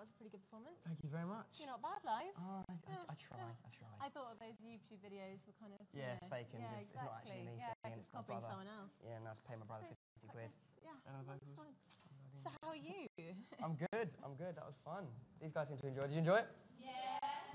was a pretty good performance. Thank you very much. You're not bad live. Oh, I try. I thought those YouTube videos were kind of... fake and just, it's not actually me singing, just it's my copying brother. someone else. Yeah, and I just pay my brother 50 quid. Yeah, And the that's vocals. fine. So how are you? I'm good, that was fun. These guys seem to enjoy it. Did you enjoy it? Yeah.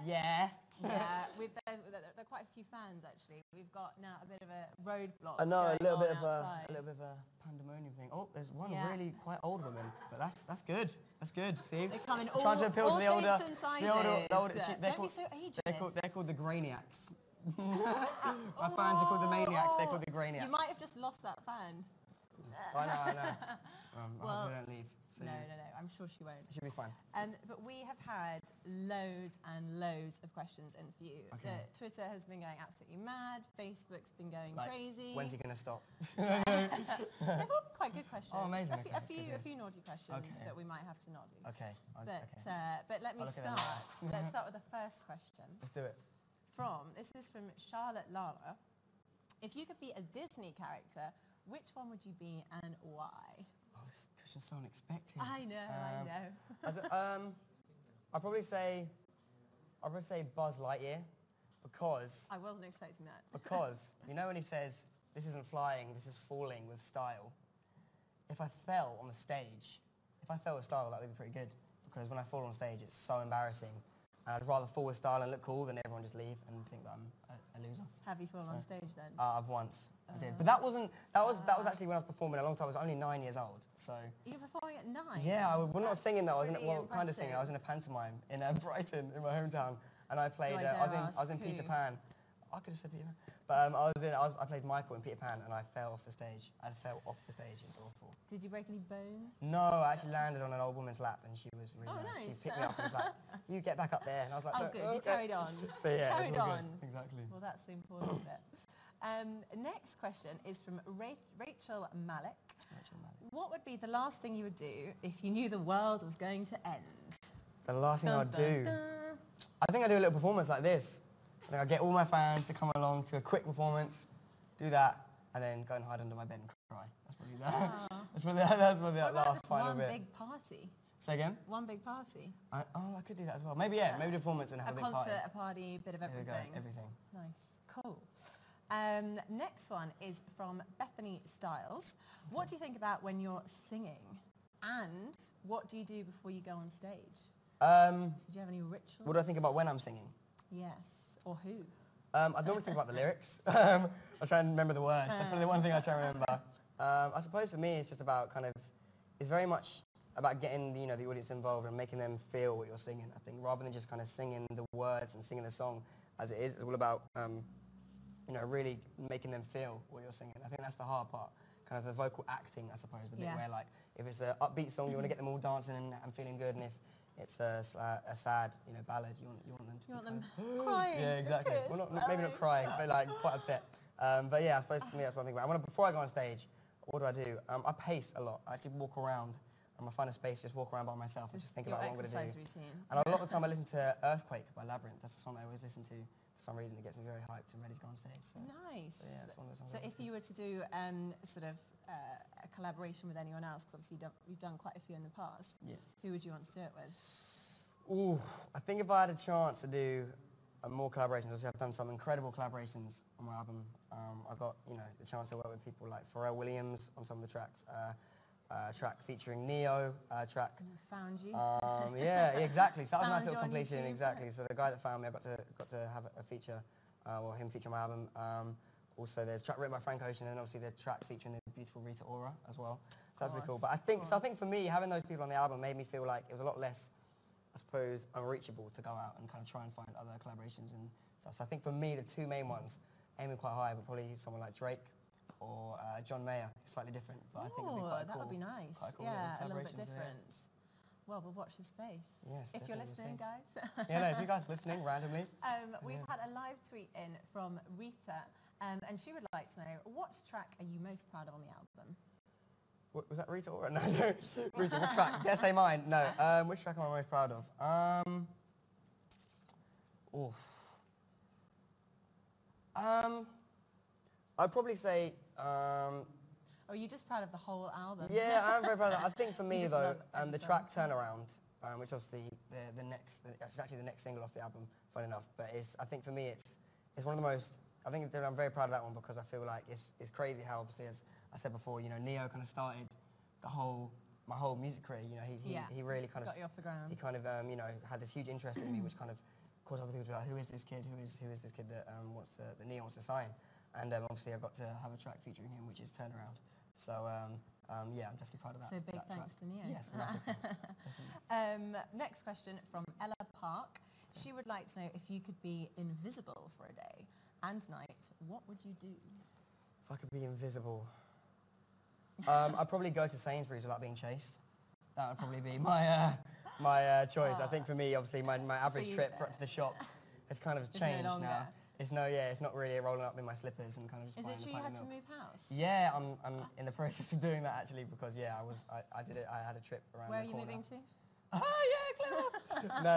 Yeah. Yeah, there are quite a few fans actually. We've got now a bit of a roadblock. I know, a little bit of outside. a pandemonium thing. Oh, there's one Yeah. really quite old woman, but that's good. That's good. See, They come in I'm trying to appeal all to the older, shapes and sizes. the older. Don't they're be called, so ageist. they're called the Grainiacs. My fans are called the Maniacs. They're called the Grainiacs. You might have just lost that fan. I know. I hope they don't leave. So No, I'm sure she won't. It should be fine. But we have had loads and loads of questions in for you. Okay. Twitter has been going absolutely mad. Facebook's been going crazy. When's he going to stop? They've all been quite good questions. Oh, amazing. A few naughty questions that we might have to not do. Okay. But let me start. Let's start with the first question. Let's do it. This is from Charlotte Lara. If you could be a Disney character, which one would you be and why? Oh, this question's so unexpected. I know. I'd probably say Buzz Lightyear, because I wasn't expecting that. Because you know when he says, "This isn't flying, this is falling with style." If I fell on the stage, with style, that would be pretty good. Because when I fall on stage, it's so embarrassing. And I'd rather fall with style and look cool than everyone just leave and think that I'm a loser. Have you fallen on stage then? I've once. I did, but that was actually when I was performing a long time. I was only 9 years old, so. You were performing at 9? Yeah, well, not singing though. I was really kind of singing. I was in a pantomime in Brighton, in my hometown, and I played. I was in who? Peter Pan. I could have said Peter Pan, but I played Michael in Peter Pan, and I fell off the stage. I fell off the stage. It was awful. Did you break any bones? No, I actually landed on an old woman's lap, and she was really nice. She Nice. picked me up and was like, "You get back up there," and I was like, Oh, good. You carried on. So yeah, carried it was all on. good. Exactly. Well, that's the important bit. Next question is from Rachel Malik. What would be the last thing you would do if you knew the world was going to end? The last thing I'd do, Dun. I think I'd do a little performance like this. I think I'd get all my fans to come along to a quick performance, do that, and then go and hide under my bed and cry. That's probably that. That's probably that last final bit. One big party. Say again? One big party. I could do that as well. Maybe maybe the performance and have a big party. A concert, a party, a bit of everything. There we go, everything. Nice, cool. Next one is from Bethany Styles. Okay. What do you think about when you're singing? And what do you do before you go on stage? So do you have any rituals? What do I think about when I'm singing? Yes, or who? I normally think about the lyrics. I try and remember the words. That's probably the one thing I try and remember. I suppose for me it's just about it's very much about getting the audience involved and making them feel what you're singing, I think, rather than just kind of singing the words and singing the song as it is. It's all about really making them feel what you're singing. I think that's the hard part, kind of the vocal acting, I suppose, the bit where if it's an upbeat song, you want to get them all dancing and feeling good, and if it's a sad, ballad, you want them to crying. Yeah, exactly. Well, maybe not crying, but quite upset. But yeah, I suppose for me that's one thing. Before I go on stage, what do? I pace a lot. I actually walk around. I find a space, just walk around by myself and just think about what I'm going to do. Routine. And a lot of the time I listen to Earthquake by Labyrinth. That's a song I always listen to. For some reason, it gets me very hyped and ready to go on stage. So. Nice. So yeah, it's one of those songs. So if you were to do a collaboration with anyone else, because obviously you've done quite a few in the past, yes. Who would you want to do it with? Ooh, I think if I had a chance to do more collaborations, obviously I've done some incredible collaborations on my album. I've got the chance to work with people like Pharrell Williams on some of the tracks. Track featuring Neo, track. Found you. Yeah, exactly. So that was a nice little Found you on completion. YouTube. Exactly. So the guy that found me, I got to have a feature, him feature on my album. Also, there's a track written by Frank Ocean, and obviously the track featuring the beautiful Rita Ora as well. So that's really cool. But I think for me, having those people on the album made me feel like it was a lot less, I suppose, unreachable to go out and kind of try and find other collaborations and stuff. So I think for me, the two main ones, aiming quite high, would probably someone like Drake or John Mayer, slightly different, but I think it'd be quite cool. That would be nice. Yeah, a little bit different. Well, we'll watch this space. Yes, if you're listening, guys. Yeah, no, if you guys are listening randomly. We've had a live tweet in from Rita, and she would like to know, what track are you most proud of on the album? What, was that Rita or no? Rita, which track? Dare say mine? No. Which track am I most proud of? I'd probably say. Or are you just proud of the whole album? Yeah, I'm very proud of that. I think for me though, the track Turnaround which obviously it's actually the next single off the album, fun enough. But I think for me, it's one of the most. I think I'm very proud of that one because I feel like it's crazy how obviously, as I said before, you know, Neo kind of started my whole music career. You know, he really kind of got you off the ground. He kind of you know, had this huge interest in me, which kind of caused other people to be like, who is this kid? Who is this kid that that Neo wants to sign? And obviously I got to have a track featuring him, which is Turnaround. So yeah, I'm definitely proud of that. So big that thanks track. to Neo. Yes, massive thanks. Next question from Ella Park. She would like to know, if you could be invisible for a day and night, what would you do? If I could be invisible, I'd probably go to Sainsbury's without being chased. That would probably be my choice. I think for me, obviously, my average trip to the shops has kind of changed now. It's not really rolling up in my slippers and kind of just buying Is it true you had to move house? Yeah, I'm in the process of doing that actually because yeah, I did it. I had a trip around. Where the are you corner. moving to? Oh yeah, clever. No,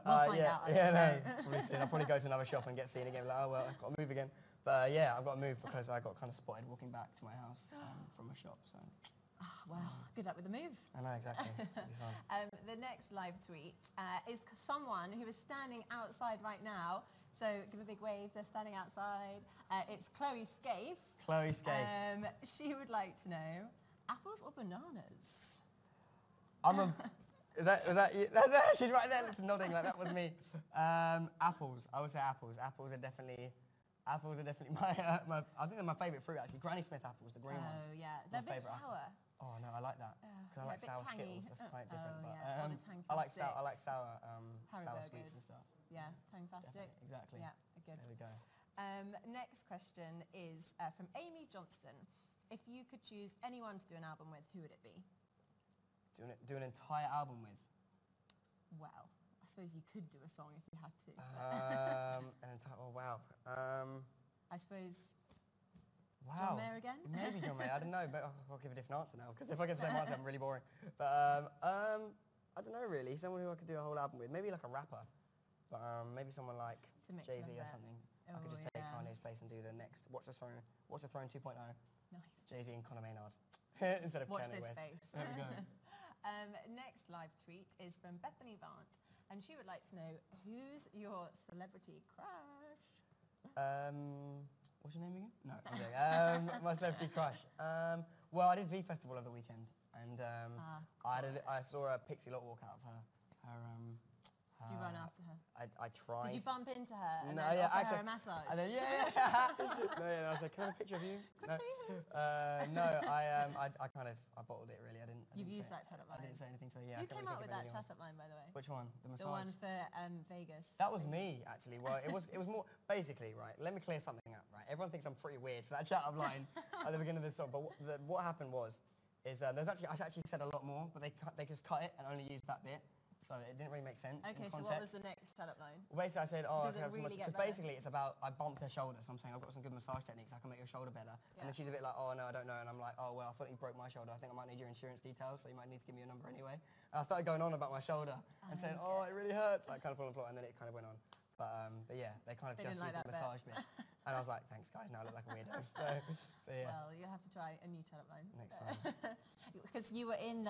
we'll find out. No, probably soon. I'll probably go to another shop and get seen again. Like, oh well, I've got to move again. But yeah, I've got to move because I got kind of spotted walking back to my house from a shop. So. Well, good luck with the move. I know, exactly. It'll be fun. The next live tweet is someone who is standing outside right now. So give a big wave. They're standing outside. It's Chloe Scaife. Chloe Scaife. She would like to know, apples or bananas? Was that you? She's right there, nodding like that was me. Apples. I would say apples. Apples are definitely my. I think they're my favourite fruit actually. Granny Smith apples, the green ones. Oh yeah, they're a bit sour. Oh no, I like that. Because I like sour tangy. Skittles. That's quite different. Oh, but yeah. The tang I like fastic. sour sweets and stuff. Yeah, tang fastic. Exactly. Yeah, good. There we go. Next question is from Amy Johnston. If you could choose anyone to do an album with, who would it be? Do an entire album with? Well, I suppose you could do a song if you had to. Oh wow. I suppose. Wow. John Mayer again? Maybe John Mayer. I don't know, but I'll give a different answer now because if I get the same answer, I'm really boring. But I don't know really. Someone who I could do a whole album with, maybe like a rapper, but maybe someone like Jay-Z or something. I could just take Kanye's place and do the next Watch the Throne 2.0. Nice. Jay-Z and Conor Maynard instead of Watch Kanye this West. space. There we go. Next live tweet is from Bethany Vant, and she would like to know, who's your celebrity crush? What's your name again? No, I'm joking. My celebrity crush. Well, I did V Festival over the weekend, and I saw a Pixie Lot walk out of her. Did you run after her? I tried. Did you bump into her and no, then yeah, offer her a massage? And then, I was like, can I have a picture of you? No, I kind of bottled it really. You've used that chat-up line. I didn't say anything to her. Yeah. Who came up with that chat-up line, by the way? Which one? The massage. The one for Vegas. That was me actually. Well, it was more basically right. Let me clear something up. Right, everyone thinks I'm pretty weird for that chat-up line at the beginning of this song. But what happened was, I actually said a lot more, but they just cut it and only used that bit. So it didn't really make sense. Okay, so what was the next shut-up line? Well, basically, I said, Does it really get better? Basically, it's about, I bumped her shoulder, so I'm saying I've got some good massage techniques, I can make your shoulder better. Yeah. And then she's a bit like, oh, no, I don't know. And I'm like, oh, well, I thought you broke my shoulder. I think I might need your insurance details, so you might need to give me your number anyway. And I started going on about my shoulder and saying, oh, it really hurts, like kind of on the floor, and then it kind of went on. But yeah, they kind of just used the massage bit. And I was like, thanks, guys, now I look like a weirdo. So yeah. Well, you'll have to try a new chat-up line. Next time. Because you were in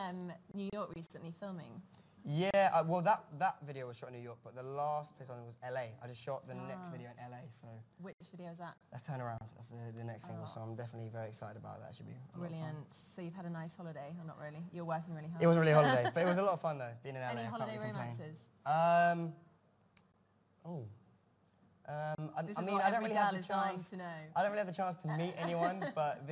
New York recently filming. Yeah, well, that video was shot in New York, but the last place I was LA. I just shot the next video in LA, so. Which video is that? That's Turnaround. That's the next single, so I'm definitely very excited about that. It should be brilliant. So you've had a nice holiday, or not really? You're working really hard. It was really a holiday, but it was a lot of fun though, being in LA. Any holiday romances? I don't really have the chance to know. I don't really have the chance to meet anyone, but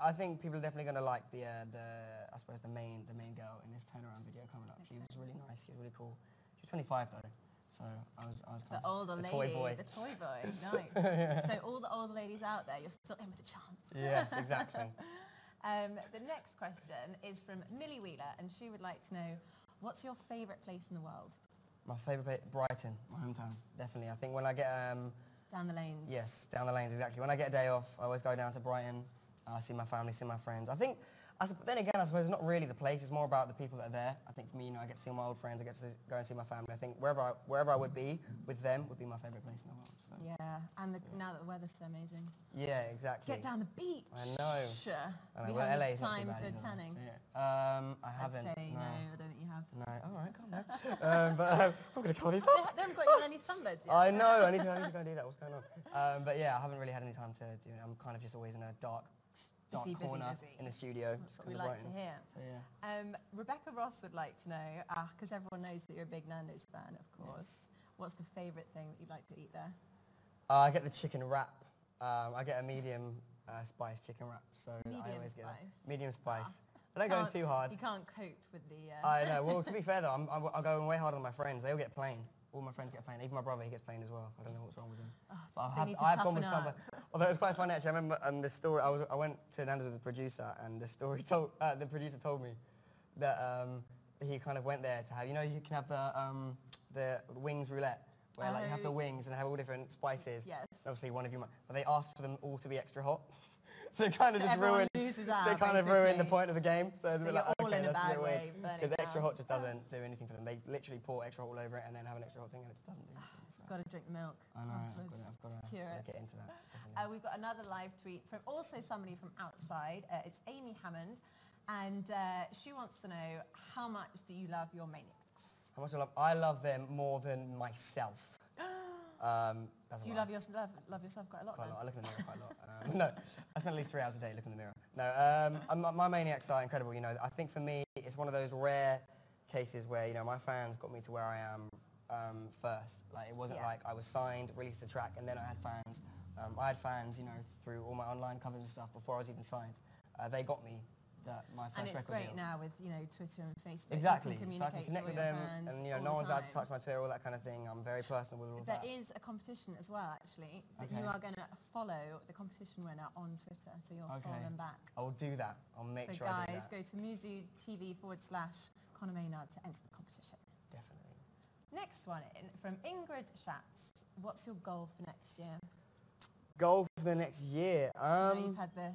I think people are definitely going to like I suppose the main girl in this Turnaround video coming up. She was really nice. She was really cool. She was 25 though, so I was kind the older lady, toy boy. The toy boy. Nice. Yeah. So all the older ladies out there, you're still in with a chance. Yes, exactly. The next question is from Millie Wheeler, and she would like to know, what's your favourite place in the world? My favourite place, Brighton, my hometown, definitely. I think when I get... down the lanes. Yes, down the lanes, exactly. When I get a day off, I always go down to Brighton, see my family, see my friends. I think Then again, I suppose it's not really the place. It's more about the people that are there. I think for me, I get to see all my old friends. I get to go and see my family. I think wherever I would be with them would be my favourite place in the world. So. Yeah, and now that the weather's so amazing. Yeah, exactly. Get down the beach. I know. Sure. I know. We have LA is time not too bad for tanning. So, yeah. I haven't. I'd say no, I don't think you have. No. All right, calm down. I'm going to cover these up. They haven't got you on any sunbeds yet. I know. I need to go and do that. What's going on? But yeah, I haven't really had any time to do it. I'm kind of just always in a dark corner in the studio. That's what we like to hear. So, yeah. Rebecca Ross would like to know, because everyone knows that you're a big Nando's fan, of course. Yes. What's the favourite thing that you'd like to eat there? I get the chicken wrap. I get a medium spice chicken wrap. So medium I always spice. Get medium spice. I don't go in too hard. You can't cope with the... I know. Well, to be fair though, I'm going way harder on my friends. They all get plain. All my friends get plain. Even my brother, he gets plain as well. I don't know what's wrong with him. Oh, I've gone with some. Although it was quite funny actually. I remember the story. I went to Nando's with the producer, and the producer told me that he kind of went there to have. You know, you can have the wings roulette, where like you have the wings and have all different spices. Yes. Obviously, one of you might. But they asked for them all to be extra hot. So it kind of just ruined. They kind of ruined the point of the game. So it's a bit like, all in a bad way. Because extra hot just doesn't do anything for them. They literally pour extra hot all over it and then have an extra hot thing, and it just doesn't do anything. So. Got to drink the milk. I know. Afterwards I've got to get into that. We've got another live tweet from also somebody from outside. It's Amy Hammond, and she wants to know, how much do you love your maniacs? How much I love them more than myself. Do you love yourself quite a lot? Quite a lot. I look in the mirror quite a lot. No, I spend at least 3 hours a day looking in the mirror. No, my maniacs are incredible. You know, I think for me, it's one of those rare cases where my fans got me to where I am first. Like it wasn't like I was signed, released a track, and then I had fans. I had fans, through all my online covers and stuff before I was even signed. They got me my first record deal. And it's great now with Twitter and Facebook. Exactly. You can so I can connect with them, and no one's allowed to touch my Twitter, all that kind of thing. I'm very personal with all of that. There is a competition as well, actually, that you are going to follow the competition winner on Twitter, so you'll follow them back. I will do that. I'll make sure I do that. So guys, go to muzu TV/Conor Maynard to enter the competition. Definitely. Next one in from Ingrid Schatz. What's your goal for next year? Goal for the next year? You've had the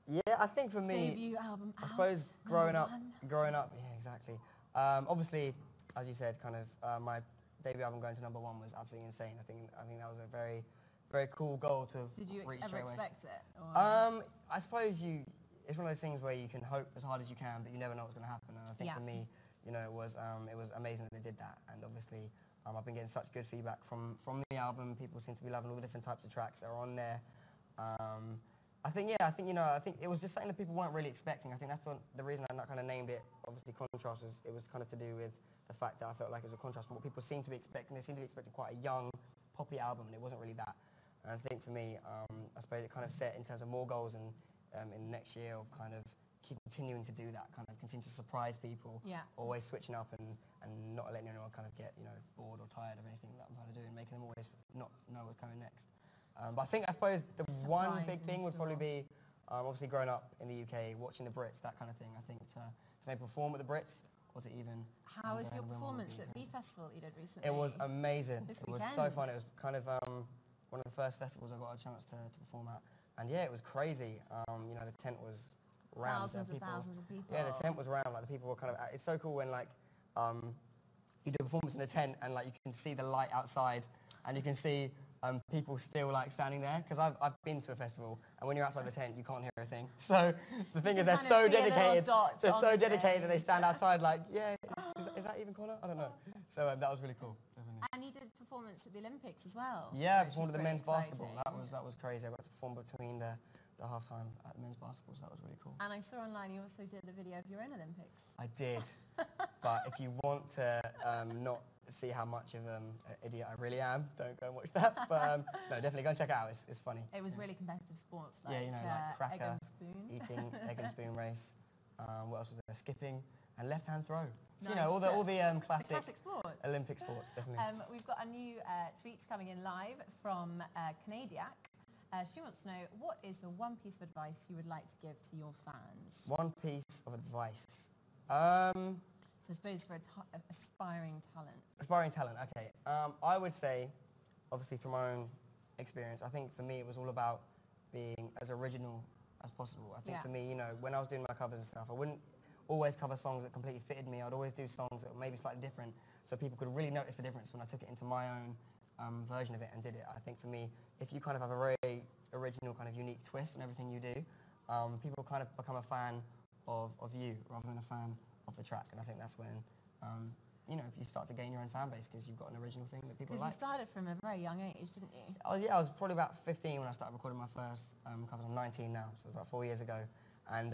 yeah, I think for me, debut album I suppose growing up, yeah, exactly. Obviously, as you said, kind of my debut album going to #1 was absolutely insane. I think that was a very, very cool goal to reach. Did you ever expect it? Or? I suppose it's one of those things where you can hope as hard as you can, but you never know what's going to happen. And I think for me, it was amazing that they did that. And obviously, I've been getting such good feedback from the album. People seem to be loving all the different types of tracks that are on there. I think it was just something that people weren't really expecting. I think that's the reason I kind of named it. Obviously, Contrast it was kind of to do with the fact that I felt like it was a contrast from what people seem to be expecting. They seem to be expecting quite a young, poppy album, and it wasn't really that. And I think for me, I suppose it kind of set in terms of more goals in the next year of kind of continuing to do that, kind of continue to surprise people, always switching up and not letting anyone kind of get bored or tired of anything that I'm trying to do, and making them always not know what's coming next. But I suppose the one big thing would probably be obviously growing up in the UK, watching the Brits, that kind of thing. I think to maybe perform at the Brits, or to even... How was your performance at V Festival that you did recently? It was amazing. This weekend. Was so fun. It was kind of one of the first festivals I got a chance to perform at. And yeah, it was crazy. The tent was rammed. Thousands of people. Yeah, the tent was rammed. Like the people were kind of... It's so cool when you do a performance in a tent and like you can see the light outside and you can see people still like standing there, because I've been to a festival and when you're outside the tent you can't hear a thing. So the thing is they're so dedicated. They're so dedicated that they stand outside like, yeah, is that even Conor? I don't know. So that was really cool. Definitely. And you did performance at the Olympics as well. Yeah, I performed at the men's basketball. That was crazy. I got to perform between the halftime at the men's basketball, so that was really cool. And I saw online you also did a video of your own Olympics. I did. But if you want to not see how much of an idiot I really am, don't go and watch that. But no, definitely go and check it out. It's funny. It was really competitive sports, like, like cracker, egg and spoon. eating egg and spoon race. What else was there? Skipping and left-hand throw. So, Nice. all the classic sports. Olympic sports, definitely. We've got a new tweet coming in live from Canadiac. She wants to know, what is the one piece of advice you would like to give to your fans? One piece of advice. So I suppose for aspiring talent. Aspiring talent, okay. I would say, obviously from my own experience, I think for me it was all about being as original as possible. I think for me, you know, when I was doing my covers and stuff, I wouldn't always cover songs that completely fitted me. I'd always do songs that were maybe slightly different, so people could really notice the difference when I took it into my own version of it and did it. I think for me, if you kind of have a very original kind of unique twist on everything you do, people kind of become a fan of you rather than a fan of the track. And I think that's when, you know, you start to gain your own fan base because you've got an original thing that people like. Because you started from a very young age, didn't you? I was probably about 15 when I started recording my first covers. I'm 19 now, so about 4 years ago. And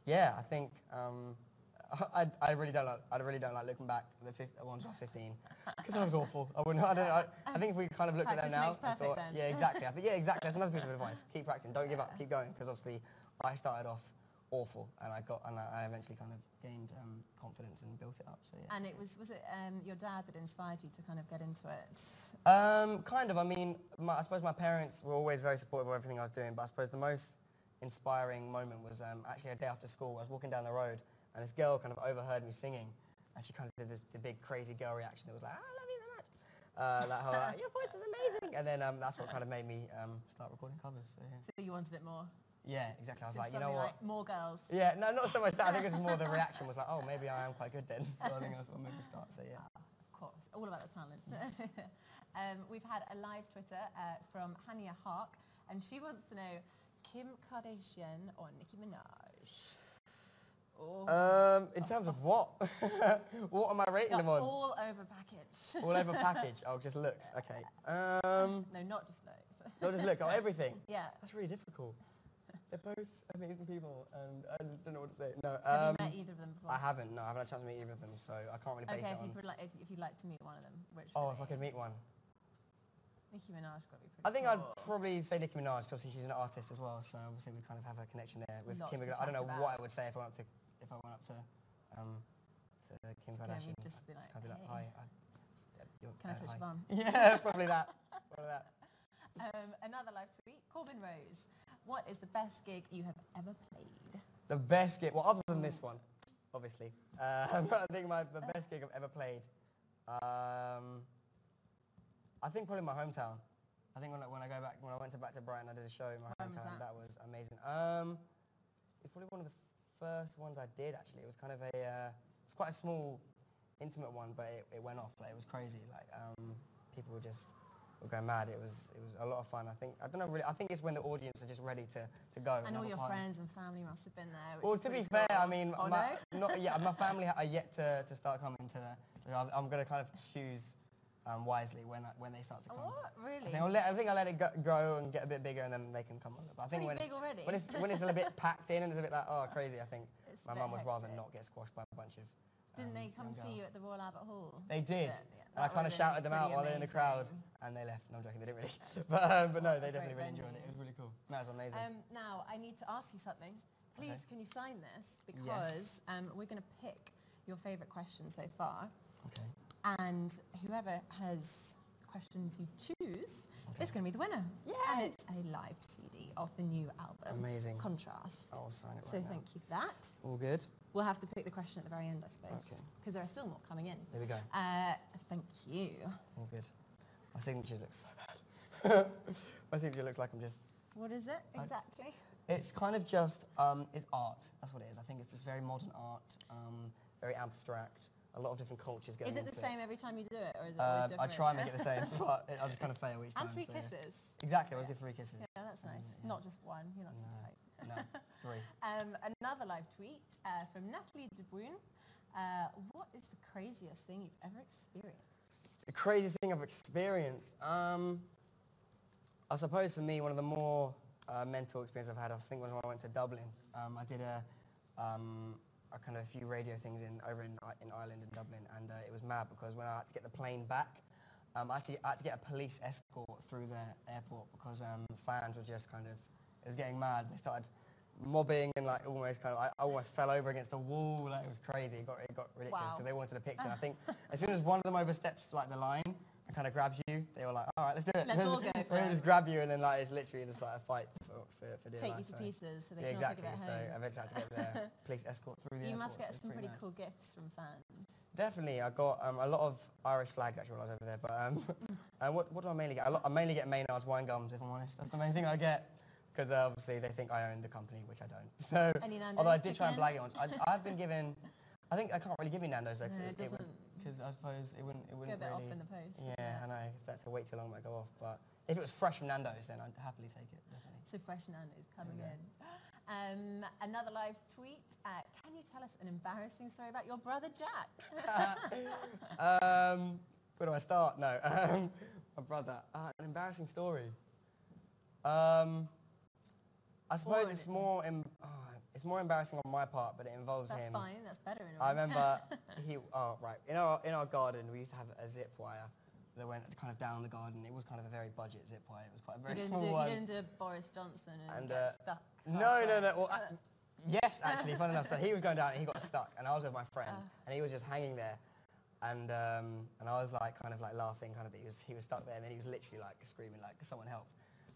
yeah, I think I really don't like looking back at the ones I was 15 because I was awful. I think if we kind of looked at them now, I thought, then. yeah, exactly. I think exactly. That's another piece of advice. Keep practicing. Don't give up. Keep going. Because obviously, I started off awful, and I eventually kind of gained confidence and built it up. So yeah. And was it your dad that inspired you to kind of get into it? Kind of. I mean, I suppose my parents were always very supportive of everything I was doing, but I suppose the most inspiring moment was actually a day after school. I was walking down the road, and this girl kind of overheard me singing, and she kind of did the big crazy girl reaction that was like, I love you so much. That whole, your voice is amazing. And then that's what kind of made me start recording covers. So, yeah. So you wanted it more? Yeah, exactly. I was Just like, you know what? Like more girls. Yeah, no, not so much that. I think it was more the reaction was like, oh, maybe I am quite good then. So I think that's what made me start. So yeah. Of course, all about the talent. Yes. We've had a live Twitter from Hania Hark, and she wants to know Kim Kardashian or Nicki Minaj. Oh. In terms of what? What am I rating them on? All over package. All over package. Oh, just looks. Okay. No, not just looks. Not just looks. Oh, everything. Yeah. That's really difficult. They're both amazing people, and I just don't know what to say. No. Have you met either of them before? I haven't. No, I haven't had a chance to meet either of them, so I can't really base it on. Okay, if you'd like to meet one of them, which? Oh, if I could meet one. Nicki Minaj got to be pretty. I think cool. I'd probably say Nicki Minaj because she's an artist as well, so obviously we kind of have a connection there with Lots Kim. to I don't know chat what I about. would say if I went up to Kim Kardashian. You'd just be like, kind of hey. hi. Can I touch your bum? Yeah, probably that. Probably that. Another live tweet, Corbin Rose. What is the best gig you have ever played? The best gig, well, other than this one, obviously. I think the best gig I've ever played. I think probably my hometown. I think when I went back to Brighton, I did a show in my hometown. That was amazing. It's probably one of the first ones I did actually. It was kind of it was quite a small, intimate one, but it went off. Like it was crazy. Like people were going mad. It was a lot of fun. I don't know really. I think it's when the audience are just ready to go. And all your friends and family must have been there. Well, to be fair, cool. I mean, my family are yet to start coming to the. I'm going to kind of choose wisely when they start to come. What? Really? I think I'll let it grow and get a bit bigger, and then they can come on. But I think big already. when it's a bit packed in and it's a bit like crazy, I think It's my a mum bit would rather hectic. not get squashed by a bunch of. Didn't they come young see girls. you at the Royal Albert Hall? They did. Yeah, And I kind of shouted them out while they're in the crowd, and they left. No, I'm joking, they didn't really. But no, they definitely really enjoyed it. It was really cool. That was amazing. Now, I need to ask you something. Please, can you sign this? Because we're going to pick your favourite question so far. Okay. And whoever has questions you choose is going to be the winner. Yay! And it's a live CD of the new album. Amazing. Contrast. I'll sign it right So now. thank you for that. All good? We'll have to pick the question at the very end, I suppose. Okay. Because there are still more coming in. There we go. Thank you. All good. My signature looks so bad. My signature looks like I'm just... What is it exactly? It's kind of just, it's art. That's what it is. I think it's this very modern art, very abstract. A lot of different cultures going into it. Is it the same every time you do it, or is it always different? I try and make it the same, but I just kind of fail each time. And 3 so, kisses. Yeah. Exactly, I always give 3 kisses. Yeah, that's nice. Yeah. Not just one, you're not too tight. No, 3. Another live tweet from Natalie De Bruyne. What is the craziest thing you've ever experienced? The craziest thing I've experienced? I suppose for me, one of the more mental experiences I've had, I think when I went to Dublin. I did a kind of a few radio things over in Ireland in Dublin, and it was mad because when I had to get the plane back, I had to get a police escort through the airport because fans were just kind of, it was getting mad. They started mobbing and like almost kind of, I almost fell over against a wall. Like it was crazy. It got ridiculous because they wanted a picture. I think as soon as one of them oversteps like the line and kind of grabs you, they were like, all right, let's do it. Let's all go for They it. just grab you, and then like it's literally just like a fight for dear Take life. you to pieces so they Yeah, can all exactly. take it So home. eventually I had to get the police escort through the You airport. must get so some pretty mad. cool gifts from fans. Definitely, I got a lot of Irish flags actually while I was over there. But what do I mainly get? I mainly get Maynard's wine gums, if I'm honest. That's the main thing I get. because obviously they think I own the company, which I don't. So, Any Nando's although I did try and chicken? blag it once. I've been given, I think I can't really give you Nando's though, No, it doesn't. because I suppose it wouldn't Go a really. bit off in the post. Yeah, I know. If that to wait too long, it might go off. But if it was fresh from Nando's, then I'd happily take it. Definitely. So fresh Nando's coming in. Another live tweet. Can you tell us an embarrassing story about your brother Jack? Where do I start? No, my brother. An embarrassing story. I suppose it's more embarrassing on my part, but it involves That's him. fine. That's better in a way. I remember in our garden we used to have a zip wire that went kind of down the garden. It was kind of a very budget zip wire. It was quite a very small one. You didn't do Boris Johnson and get stuck. No. Well, yes, actually, fun enough. So he was going down and he got stuck, and I was with my friend, and he was just hanging there, and I was like kind of like laughing, kind of that he was stuck there, and then he was literally like screaming like someone help.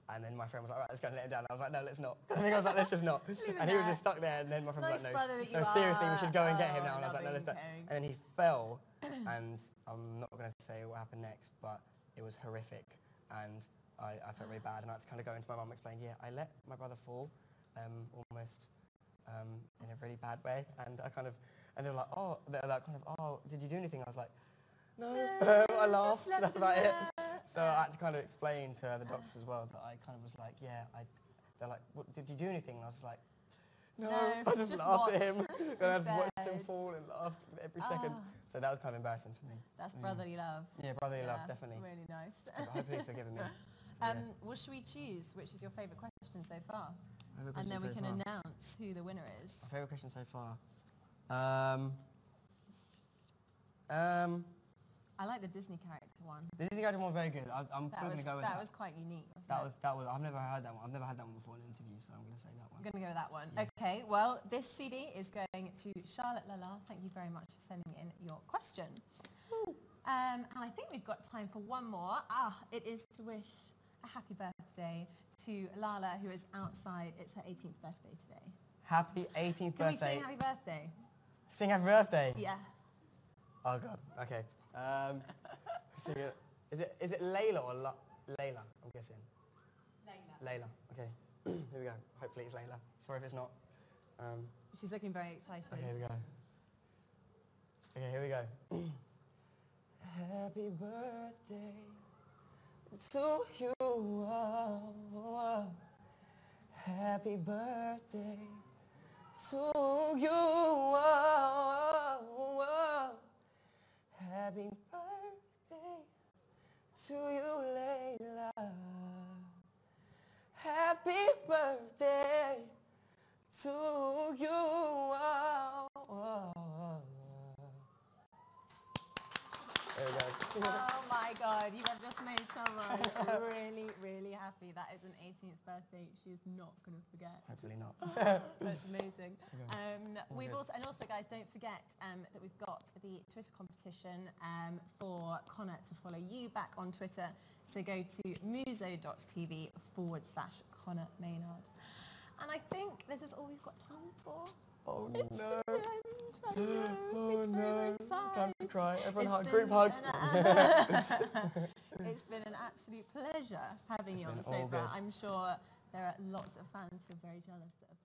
And then my friend was like, all right, let's go and let him down. I was like, no, let's not. I think I was like, let's just not. And he was just stuck there, and then my friend was like, no, seriously, we should go and get him now. And I was like, no, let's don't. And then he fell, and I'm not going to say what happened next, but it was horrific. And I felt really bad, and I had to kind of go into my mum and explain, yeah, I let my brother fall, almost in a really bad way. And they were like, oh, did you do anything? I was like, no, I laughed, that's about it. So I had to kind of explain to the doctors as well that I kind of was like, yeah, they're like, what, did you do anything? And I was like, no, I just laughed at him. And I just watched him fall and laughed every second. So that was kind of embarrassing for me. That's brotherly love. Yeah, brotherly love, definitely. Really nice. But hopefully he's forgiven me. Well, should we choose which is your favourite question so far? And then we can announce who the winner is. My favourite question so far? I like the Disney character one. The Disney character one was very good. I'm going to go with that. That was quite unique. That was. I've never heard that one. I've never had that one before in an interview, so I'm going to say that one. I'm going to go with that one. Yes. Okay, well, this CD is going to Charlotte Lala. Thank you very much for sending in your question. And I think we've got time for one more. It is to wish a happy birthday to Lala, who is outside. It's her 18th birthday today. Happy 18th Can birthday. we sing happy birthday? Sing happy birthday? Yeah. Oh, God. Okay. Sing it. Is it Layla or Layla, I'm guessing? Layla. Okay. Here we go. Hopefully it's Layla. Sorry if it's not. She's looking very excited. Okay, here we go. Okay, here we go. Happy birthday to you. Happy birthday to you. Happy birthday to you, Layla. Happy birthday to you. There we go. Oh my God, you have just made someone really, really happy. That is an 18th birthday she is not going to forget. Hopefully not. That's amazing. Also, guys, don't forget that we've got the Twitter competition for Conor to follow you back on Twitter. So go to muzo.tv /Conor Maynard. And I think this is all we've got time for. Oh It's no. the end. Oh no. Time to cry. Everyone It's group been hug. It's been an absolute pleasure having you on been the all sofa. good. I'm sure there are lots of fans who are very jealous that have